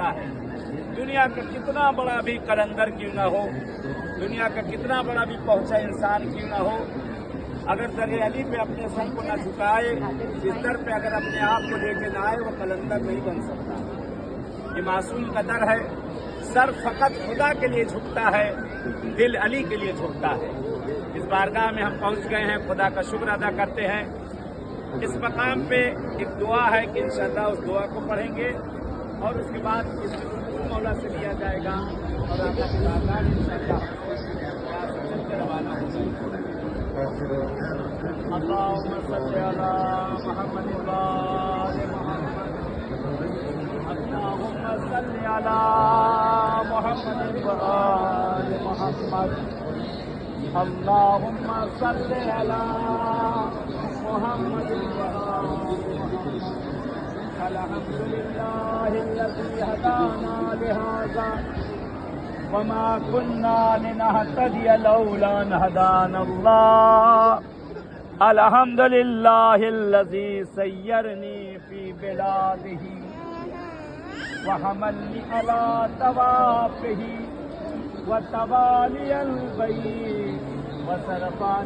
झुकता है। दुनिया का कितना बड़ा भी कलंदर क्यों ना हो, दुनिया का कितना बड़ा भी पहुंचा इंसान क्यों ना हो, अगर दर अली पे अपने सर को न झुकाए, इस दर पे अगर अपने आप को लेके न आए, वो कलंदर नहीं बन सकता। ये मासूम का दर है। सर फकत खुदा के लिए झुकता है, दिल अली के लिए झुकता है। इस बारगाह में हम पहुंच गए हैं, खुदा का शुक्र अदा करते हैं। इस मकाम पे एक दुआ है कि इंशाअल्लाह उस दुआ को पढ़ेंगे और उसके बाद इसमें मौला से लिया जाएगा और आका की बारगाह में इंशाअल्लाह चल के रवाना हो जाएगा। अल्लाहुम्मा सल्ली अला मुहम्मद व आले मुहम्मद, अल्लाहुम्मा सल्ली अला मुहम्मद व आले मुहम्मद, अल्लाहुम्मा सल्ली अला मुहम्मद व आले मुहम्मद। अल्हम्दुलिल्लाहिल्लज़ी हदाना लिहाज़ा वमा कुन्ना लिनहतदिय लौला अन हदानल्लाह। अल्हम्दुलिल्लाहिल्लज़ी सय्यरनी फी बिलादिही व हमलनी अला तवाफ़िही व तवालियल बैत व सरफ़ानी